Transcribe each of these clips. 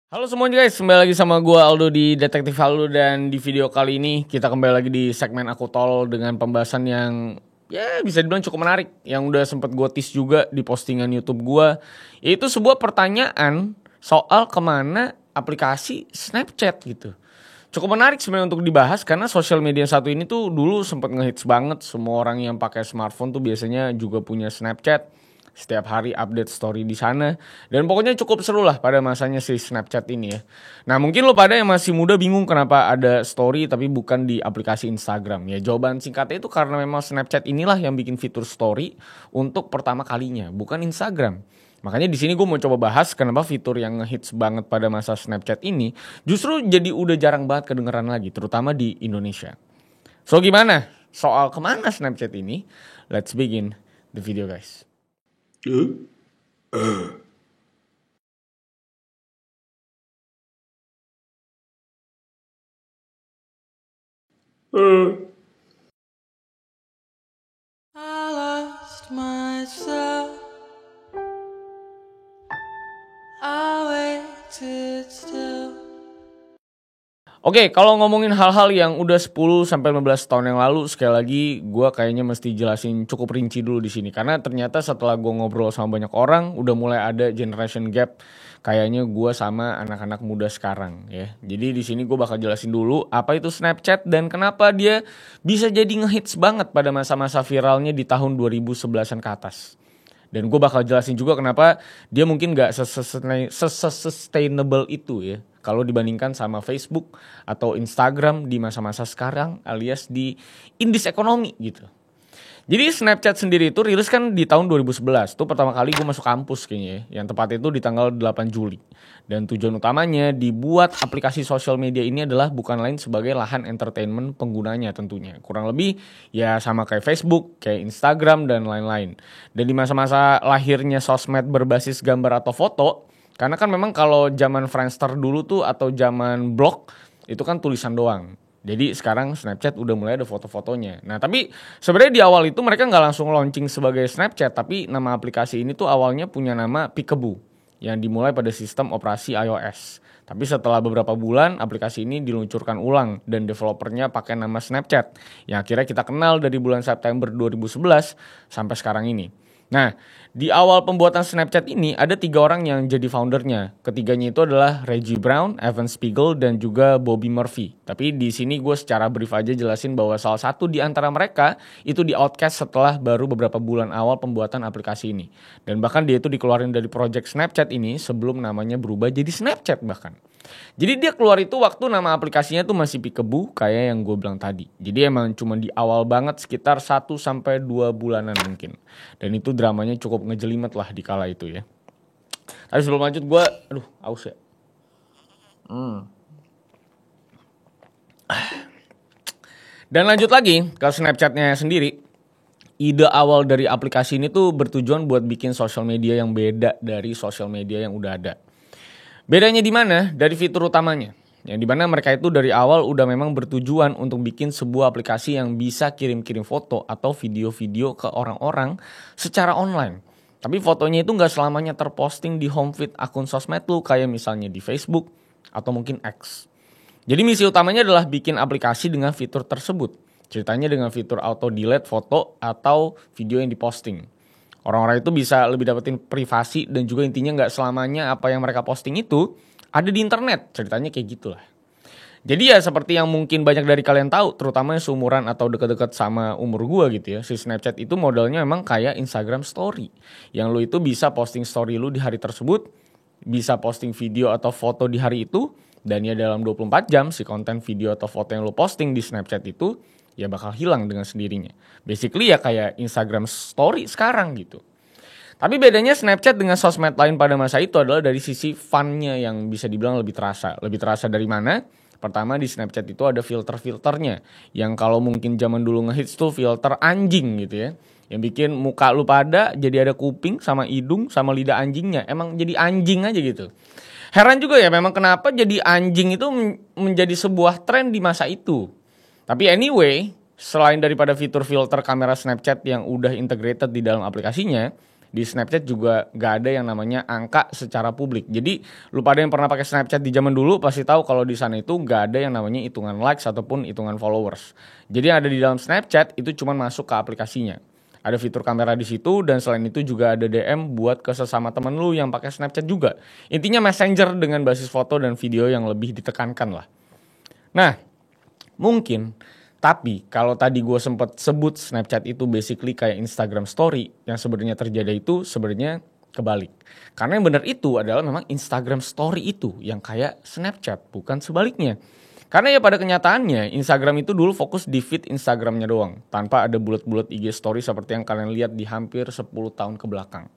Halo semuanya guys, kembali lagi sama gue Aldo di Detektif Aldo. Dan di video kali ini kita kembali lagi di segmen Aku Tol dengan pembahasan yang ya bisa dibilang cukup menarik, yang udah sempet gue tease juga di postingan YouTube gue, yaitu sebuah pertanyaan soal kemana aplikasi Snapchat gitu. Cukup menarik sebenarnya untuk dibahas karena sosial media satu ini tuh dulu sempet ngehits banget. Semua orang yang pakai smartphone tuh biasanya juga punya Snapchat. Setiap hari update story di sana. Dan pokoknya cukup seru lah pada masanya si Snapchat ini ya. Nah mungkin lo pada yang masih muda bingung kenapa ada story tapi bukan di aplikasi Instagram. Ya jawaban singkatnya itu karena memang Snapchat inilah yang bikin fitur story untuk pertama kalinya, bukan Instagram. Makanya di sini gue mau coba bahas kenapa fitur yang ngehits banget pada masa Snapchat ini justru jadi udah jarang banget kedengeran lagi, terutama di Indonesia. So gimana soal kemana Snapchat ini? Let's begin the video guys. I lost myself. I waited still. Oke, kalau ngomongin hal-hal yang udah 10 sampai 15 tahun yang lalu, sekali lagi gue kayaknya mesti jelasin cukup rinci dulu di sini karena ternyata setelah gue ngobrol sama banyak orang udah mulai ada generation gap kayaknya gue sama anak-anak muda sekarang ya. Jadi di sini gue bakal jelasin dulu apa itu Snapchat dan kenapa dia bisa jadi ngehits banget pada masa-masa viralnya di tahun 2011-an ke atas. Dan gue bakal jelasin juga kenapa dia mungkin gak sustainable itu ya kalau dibandingkan sama Facebook atau Instagram di masa-masa sekarang alias di indis ekonomi gitu. Jadi Snapchat sendiri itu rilis kan di tahun 2011. Itu pertama kali gue masuk kampus kayaknya ya. Yang tepat itu di tanggal 8 Juli. Dan tujuan utamanya dibuat aplikasi sosial media ini adalah bukan lain sebagai lahan entertainment penggunanya tentunya. Kurang lebih ya sama kayak Facebook, kayak Instagram dan lain-lain. Dan di masa-masa lahirnya sosmed berbasis gambar atau foto, karena kan memang kalau zaman Friendster dulu tuh atau zaman blog itu kan tulisan doang. Jadi sekarang Snapchat udah mulai ada foto-fotonya. Nah tapi sebenarnya di awal itu mereka nggak langsung launching sebagai Snapchat, tapi nama aplikasi ini tuh awalnya punya nama Peekaboo yang dimulai pada sistem operasi iOS. Tapi setelah beberapa bulan aplikasi ini diluncurkan ulang dan developernya pakai nama Snapchat yang akhirnya kita kenal dari bulan September 2011 sampai sekarang ini. Nah, di awal pembuatan Snapchat ini ada 3 orang yang jadi foundernya. Ketiganya itu adalah Reggie Brown, Evan Spiegel, dan juga Bobby Murphy. Tapi di sini gue secara brief aja jelasin bahwa salah satu di antara mereka itu di outcast setelah baru beberapa bulan awal pembuatan aplikasi ini. Dan bahkan dia itu dikeluarin dari project Snapchat ini sebelum namanya berubah jadi Snapchat bahkan. Jadi dia keluar itu waktu nama aplikasinya tuh masih Peekaboo kayak yang gue bilang tadi. Jadi emang cuma di awal banget sekitar 1-2 bulanan mungkin. Dan itu dramanya cukup ngejelimet lah di kala itu ya. Tapi sebelum lanjut gue, aus ya. Dan lanjut lagi ke Snapchatnya sendiri. Ide awal dari aplikasi ini tuh bertujuan buat bikin sosial media yang beda dari sosial media yang udah ada. Bedanya di mana? Dari fitur utamanya. Yang dimana mereka itu dari awal udah memang bertujuan untuk bikin sebuah aplikasi yang bisa kirim-kirim foto atau video-video ke orang-orang secara online. Tapi fotonya itu gak selamanya terposting di home feed akun sosmed lu kayak misalnya di Facebook atau mungkin X. Jadi misi utamanya adalah bikin aplikasi dengan fitur tersebut. Ceritanya dengan fitur auto delete foto atau video yang diposting. Orang-orang itu bisa lebih dapetin privasi dan juga intinya gak selamanya apa yang mereka posting itu ada di internet. Ceritanya kayak gitulah. Jadi ya seperti yang mungkin banyak dari kalian tahu, terutama yang seumuran atau deket-deket sama umur gue gitu ya. Si Snapchat itu modelnya memang kayak Instagram Story. Yang lu itu bisa posting story lu di hari tersebut, bisa posting video atau foto di hari itu, dan ya dalam 24 jam si konten video atau foto yang lu posting di Snapchat itu ya bakal hilang dengan sendirinya. Basically ya kayak Instagram Story sekarang gitu. Tapi bedanya Snapchat dengan sosmed lain pada masa itu adalah dari sisi fun-nya yang bisa dibilang lebih terasa. Lebih terasa dari mana? Pertama di Snapchat itu ada filter-filternya. Yang kalau mungkin zaman dulu ngehits tuh filter anjing gitu ya. Yang bikin muka lu pada jadi ada kuping sama hidung sama lidah anjingnya. Emang jadi anjing aja gitu. Heran juga ya memang kenapa jadi anjing itu menjadi sebuah tren di masa itu. Tapi anyway, selain daripada fitur filter kamera Snapchat yang udah integrated di dalam aplikasinya, Di Snapchat juga nggak ada yang namanya angka secara publik. Jadi lu pada yang pernah pakai Snapchat di zaman dulu pasti tahu kalau di sana itu nggak ada yang namanya hitungan likes ataupun hitungan followers. Jadi yang ada di dalam Snapchat itu cuma masuk ke aplikasinya. Ada fitur kamera di situ dan selain itu juga ada DM buat ke sesama temen lu yang pakai Snapchat juga. Intinya messenger dengan basis foto dan video yang lebih ditekankan lah. Nah, mungkin tapi kalau tadi gue sempat sebut Snapchat itu basically kayak Instagram Story, yang sebenarnya terjadi itu sebenarnya kebalik. Karena yang benar itu adalah memang Instagram Story itu yang kayak Snapchat, bukan sebaliknya. Karena ya pada kenyataannya Instagram itu dulu fokus di feed Instagramnya doang, tanpa ada bulat-bulat IG Story seperti yang kalian lihat di hampir 10 tahun ke belakang.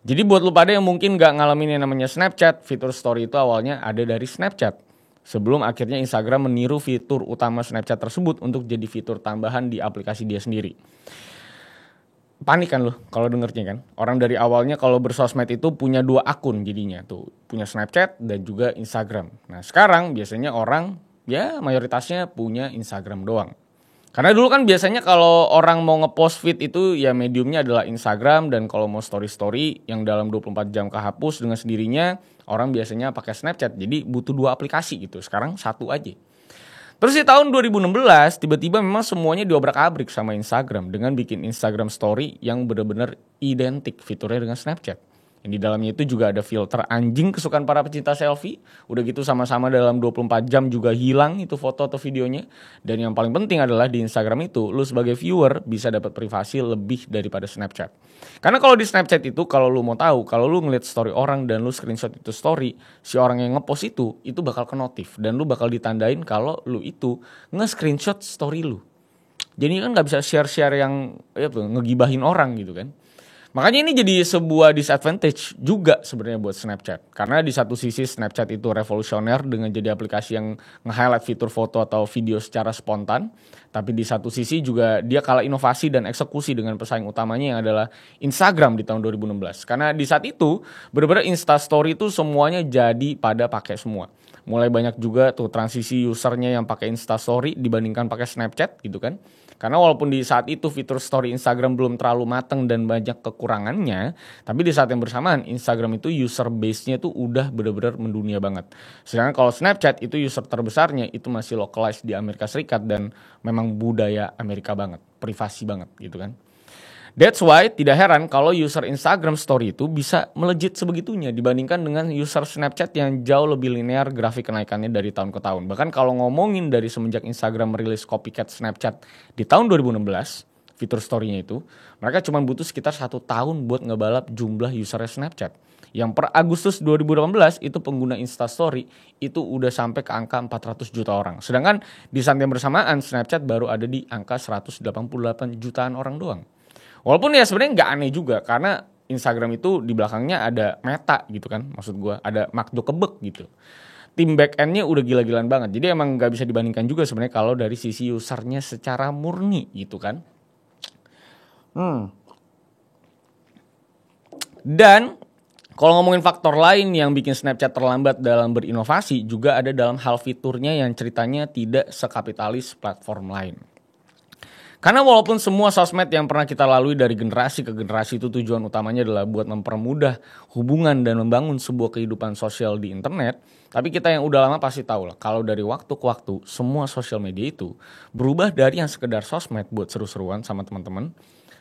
Jadi buat lu pada yang mungkin gak ngalamin yang namanya Snapchat, fitur Story itu awalnya ada dari Snapchat. Sebelum akhirnya Instagram meniru fitur utama Snapchat tersebut untuk jadi fitur tambahan di aplikasi dia sendiri. Panik kan lo kalau dengernya kan. Orang dari awalnya kalau bersosmed itu punya 2 akun jadinya tuh. Punya Snapchat dan juga Instagram. Nah sekarang biasanya orang ya mayoritasnya punya Instagram doang. Karena dulu kan biasanya kalau orang mau ngepost feed itu ya mediumnya adalah Instagram. Dan kalau mau story-story yang dalam 24 jam kehapus dengan sendirinya, orang biasanya pakai Snapchat. Jadi butuh 2 aplikasi gitu. Sekarang 1 aja. Terus di tahun 2016 tiba-tiba memang semuanya diobrak-abrik sama Instagram dengan bikin Instagram Story yang benar-benar identik fiturnya dengan Snapchat. Yang di dalamnya itu juga ada filter anjing kesukaan para pecinta selfie. Udah gitu sama-sama dalam 24 jam juga hilang itu foto atau videonya. Dan yang paling penting adalah di Instagram itu lu sebagai viewer bisa dapat privasi lebih daripada Snapchat. Karena kalau di Snapchat itu kalau lu mau tahu, kalau lu ngeliat story orang dan lu screenshot itu story, si orang yang ngepost itu bakal ke notif. Dan lu bakal ditandain kalau lu itu nge-screenshot story lu. Jadi kan gak bisa share-share yang ngegibahin orang gitu kan. Makanya ini jadi sebuah disadvantage juga sebenarnya buat Snapchat. Karena di satu sisi Snapchat itu revolusioner dengan jadi aplikasi yang nge-highlight fitur foto atau video secara spontan. Tapi di satu sisi juga dia kalah inovasi dan eksekusi dengan pesaing utamanya yang adalah Instagram di tahun 2016. Karena di saat itu benar-benar Instastory itu semuanya jadi pada pakai semua. Mulai banyak juga tuh transisi usernya yang pakai Instastory dibandingkan pakai Snapchat gitu kan. Karena walaupun di saat itu fitur story Instagram belum terlalu matang dan banyak kekurangannya, tapi di saat yang bersamaan Instagram itu user base-nya tuh udah benar-benar mendunia banget. Sedangkan kalau Snapchat itu user terbesarnya itu masih localized di Amerika Serikat dan memang budaya Amerika banget, privasi banget gitu kan. That's why tidak heran kalau user Instagram Story itu bisa melejit sebegitunya dibandingkan dengan user Snapchat yang jauh lebih linear grafik kenaikannya dari tahun ke tahun. Bahkan kalau ngomongin dari semenjak Instagram merilis copycat Snapchat di tahun 2016, fitur story-nya itu, mereka cuma butuh sekitar 1 tahun buat ngebalap jumlah user Snapchat. Yang per Agustus 2018 itu pengguna Instastory itu udah sampai ke angka 400 juta orang. Sedangkan di saat yang bersamaan Snapchat baru ada di angka 188 jutaan orang doang. Walaupun ya sebenarnya nggak aneh juga karena Instagram itu di belakangnya ada Meta gitu kan, maksud gue ada Mark Zuckerberg gitu. Tim back end-nya udah gila-gilaan banget. Jadi emang nggak bisa dibandingkan juga sebenarnya kalau dari sisi usernya secara murni gitu kan. Dan kalau ngomongin faktor lain yang bikin Snapchat terlambat dalam berinovasi juga ada dalam hal fiturnya yang ceritanya tidak sekapitalis platform lain. Karena walaupun semua sosmed yang pernah kita lalui dari generasi ke generasi itu tujuan utamanya adalah buat mempermudah hubungan dan membangun sebuah kehidupan sosial di internet, tapi kita yang udah lama pasti tahu lah kalau dari waktu ke waktu semua sosial media itu berubah dari yang sekedar sosmed buat seru-seruan sama teman-teman,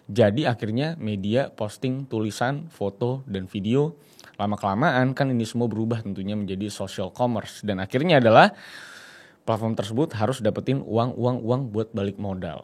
jadi akhirnya media posting tulisan, foto, dan video. Lama-kelamaan kan ini semua berubah tentunya menjadi social commerce dan akhirnya adalah platform tersebut harus dapetin uang buat balik modal.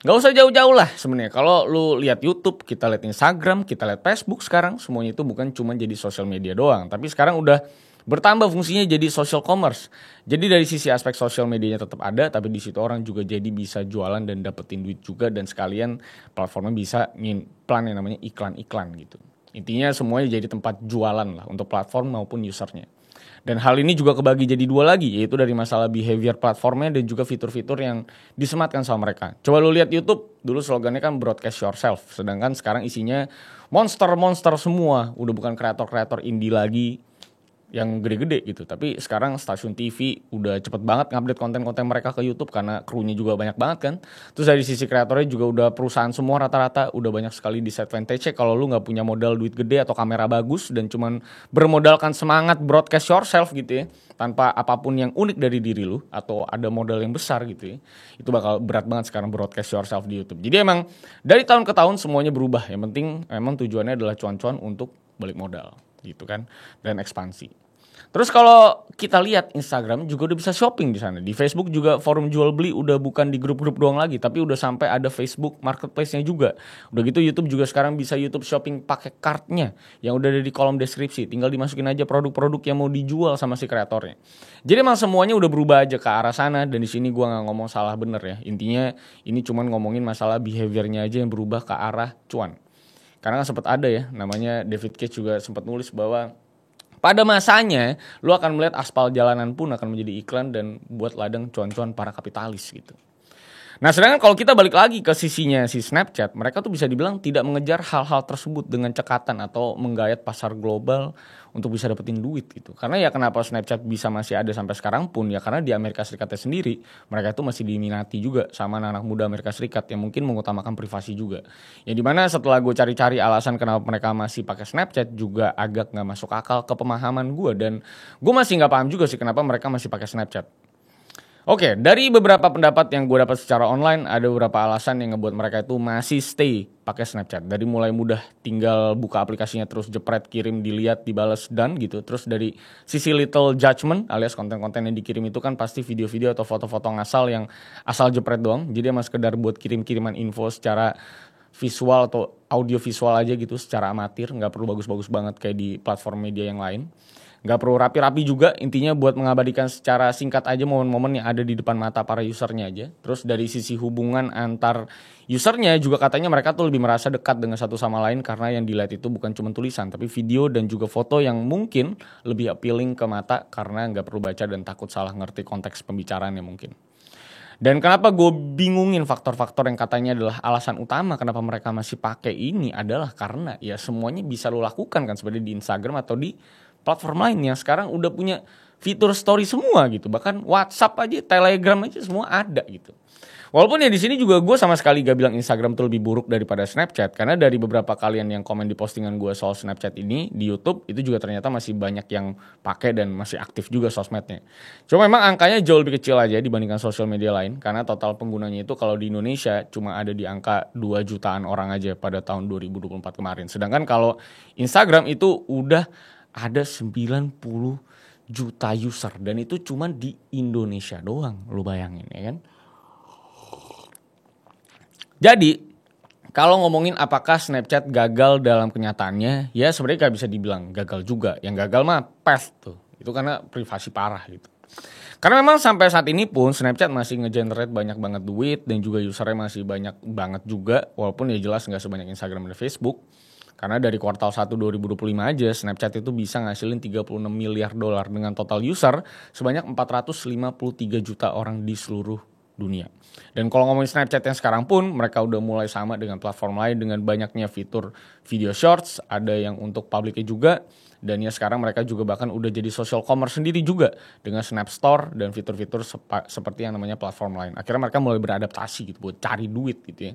Gak usah jauh-jauh lah sebenarnya. Kalau lu lihat YouTube, kita lihat Instagram, kita lihat Facebook sekarang, semuanya itu bukan cuma jadi social media doang, tapi sekarang udah bertambah fungsinya jadi social commerce. Jadi dari sisi aspek social medianya tetap ada, tapi di situ orang juga jadi bisa jualan dan dapetin duit juga dan sekalian platformnya bisa ngimplan yang namanya iklan-iklan gitu. Intinya semuanya jadi tempat jualan lah untuk platform maupun usernya. Dan hal ini juga kebagi jadi 2 lagi, yaitu dari masalah behavior platformnya dan juga fitur-fitur yang disematkan sama mereka. Coba lu lihat YouTube, dulu slogannya kan broadcast yourself, sedangkan sekarang isinya monster-monster semua, udah bukan kreator-kreator indie lagi yang gede-gede gitu. Tapi sekarang stasiun TV udah cepet banget ngupdate konten-konten mereka ke YouTube karena krunya juga banyak banget kan. Terus dari sisi kreatornya juga udah perusahaan semua rata-rata udah banyak sekali disadvantage kalau lu nggak punya modal duit gede atau kamera bagus dan cuman bermodalkan semangat broadcast yourself gitu ya, tanpa apapun yang unik dari diri lu atau ada modal yang besar gitu ya. Itu bakal berat banget sekarang broadcast yourself di YouTube. Jadi emang dari tahun ke tahun semuanya berubah. Yang penting emang tujuannya adalah cuan-cuan untuk balik modal gitu kan dan ekspansi. Terus kalau kita lihat Instagram juga udah bisa shopping di sana. Di Facebook juga forum jual beli udah bukan di grup-grup doang lagi, tapi udah sampai ada Facebook Marketplace-nya juga. Udah gitu YouTube juga sekarang bisa YouTube Shopping pakai card-nya yang udah ada di kolom deskripsi. Tinggal dimasukin aja produk-produk yang mau dijual sama si kreatornya. Jadi emang semuanya udah berubah aja ke arah sana dan di sini gua nggak ngomong salah bener ya. Intinya ini cuman ngomongin masalah behavior-nya aja yang berubah ke arah cuan. Karena kan sempat ada ya, namanya David Cage juga sempat nulis bahwa pada masanya, lu akan melihat aspal jalanan pun akan menjadi iklan dan buat ladang cuan-cuan para kapitalis gitu. Nah sedangkan kalau kita balik lagi ke sisinya si Snapchat, mereka tuh bisa dibilang tidak mengejar hal-hal tersebut dengan cekatan atau menggayat pasar global untuk bisa dapetin duit gitu. Karena ya kenapa Snapchat bisa masih ada sampai sekarang pun ya karena di Amerika Serikatnya sendiri mereka itu masih diminati juga sama anak-anak muda Amerika Serikat yang mungkin mengutamakan privasi juga. Ya dimana setelah gue cari-cari alasan kenapa mereka masih pakai Snapchat juga agak nggak masuk akal ke pemahaman gue dan gue masih nggak paham juga sih kenapa mereka masih pakai Snapchat. Oke, dari beberapa pendapat yang gue dapat secara online, ada beberapa alasan yang ngebuat mereka itu masih stay pakai Snapchat. Dari mulai mudah, tinggal buka aplikasinya terus jepret, kirim, dilihat, dibales, done gitu. Terus dari sisi little judgment, alias konten-konten yang dikirim itu kan pasti video-video atau foto-foto ngasal yang asal jepret doang. Jadi emang sekedar buat kirim-kiriman info secara visual atau audio visual aja gitu, secara amatir. Nggak perlu bagus-bagus banget kayak di platform media yang lain. Nggak perlu rapi-rapi juga, intinya buat mengabadikan secara singkat aja momen-momen yang ada di depan mata para usernya aja. Terus dari sisi hubungan antar usernya juga katanya mereka tuh lebih merasa dekat dengan satu sama lain karena yang dilihat itu bukan cuma tulisan tapi video dan juga foto yang mungkin lebih appealing ke mata karena nggak perlu baca dan takut salah ngerti konteks pembicaraannya mungkin. Dan kenapa gue bingungin faktor-faktor yang katanya adalah alasan utama kenapa mereka masih pakai ini adalah karena ya semuanya bisa lo lakukan kan sebenarnya di Instagram atau di platform lain yang sekarang udah punya fitur story semua gitu. Bahkan WhatsApp aja, Telegram aja semua ada gitu. Walaupun ya di sini juga gue sama sekali gak bilang Instagram tuh lebih buruk daripada Snapchat. Karena dari beberapa kalian yang komen di postingan gue soal Snapchat ini di YouTube, itu juga ternyata masih banyak yang pakai dan masih aktif juga sosmednya. Cuma memang angkanya jauh lebih kecil aja dibandingkan sosial media lain. Karena total penggunanya itu kalau di Indonesia cuma ada di angka 2 jutaan orang aja pada tahun 2024 kemarin. Sedangkan kalau Instagram itu udah ada 90 juta user dan itu cuma di Indonesia doang, lu bayangin ya kan. Jadi kalau ngomongin apakah Snapchat gagal dalam kenyataannya, ya sebenarnya gak bisa dibilang gagal juga. Yang gagal mah past tuh, itu karena privasi parah gitu. Karena memang sampai saat ini pun Snapchat masih nge-generate banyak banget duit dan juga usernya masih banyak banget juga, walaupun ya jelas gak sebanyak Instagram dan Facebook. Karena dari kuartal 1 2025 aja Snapchat itu bisa ngasilin 36 miliar dolar dengan total user sebanyak 453 juta orang di seluruh dunia. Dan kalau ngomongin Snapchat yang sekarang pun mereka udah mulai sama dengan platform lain dengan banyaknya fitur video shorts, ada yang untuk publiknya juga. Dan ya sekarang mereka juga bahkan udah jadi social commerce sendiri juga dengan Snap Store dan fitur-fitur seperti yang namanya platform lain. Akhirnya mereka mulai beradaptasi gitu buat cari duit gitu ya.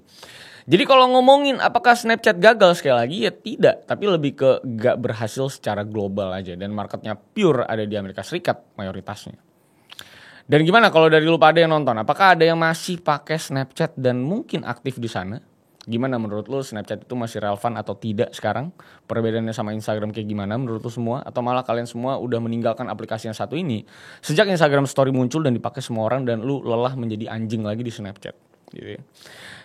Jadi kalau ngomongin apakah Snapchat gagal sekali lagi ya tidak, tapi lebih ke gak berhasil secara global aja dan marketnya pure ada di Amerika Serikat mayoritasnya. Dan gimana kalau dari lu pada yang nonton, apakah ada yang masih pakai Snapchat dan mungkin aktif di sana? Gimana menurut lu Snapchat itu masih relevan atau tidak sekarang? Perbedaannya sama Instagram kayak gimana menurut lu semua? Atau malah kalian semua udah meninggalkan aplikasi yang satu ini sejak Instagram Story muncul dan dipakai semua orang dan lu lelah menjadi anjing lagi di Snapchat gitu ya.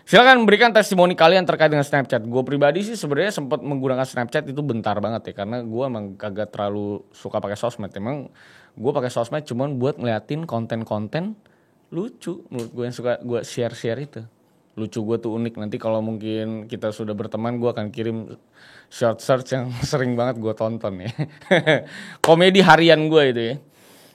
Silakan berikan testimoni kalian terkait dengan Snapchat. Gue pribadi sih sebenarnya sempat menggunakan Snapchat itu bentar banget ya karena gue emang kagak terlalu suka pakai sosmed. Emang gue pakai sosmed cuman buat ngeliatin konten-konten lucu menurut gue yang suka gue share-share itu. Lucu gue tuh unik, nanti kalau mungkin kita sudah berteman gue akan kirim short search yang sering banget gue tonton ya. Komedi harian gue itu ya.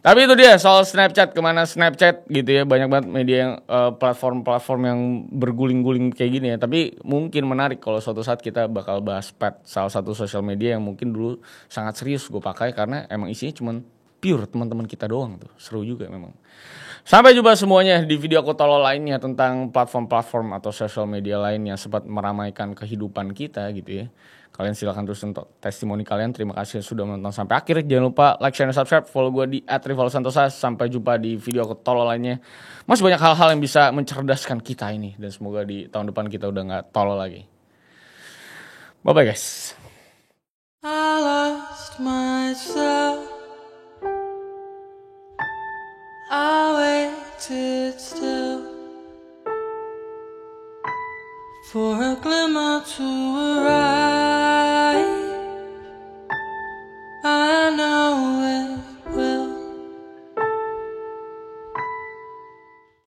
Tapi itu dia soal Snapchat, kemana Snapchat gitu ya. Banyak banget media yang platform-platform yang berguling-guling kayak gini ya. Tapi mungkin menarik kalau suatu saat kita bakal bahas Pet, salah satu sosial media yang mungkin dulu sangat serius gue pakai karena emang isinya cuman pure teman-teman kita doang tuh. Seru juga memang. Sampai jumpa semuanya di video aku tolol lainnya tentang platform-platform atau sosial media lain yang sempat meramaikan kehidupan kita gitu ya. Kalian silahkan terus untuk testimoni kalian. Terima kasih sudah menonton sampai akhir. Jangan lupa like, share, dan subscribe. Follow gue di @rivalsantosa. Sampai jumpa di video aku tolol lainnya. Masih banyak hal-hal yang bisa mencerdaskan kita ini. Dan semoga di tahun depan kita udah gak tolol lagi. Bye-bye guys. I lost myself. I waited still for a glimmer to arrive.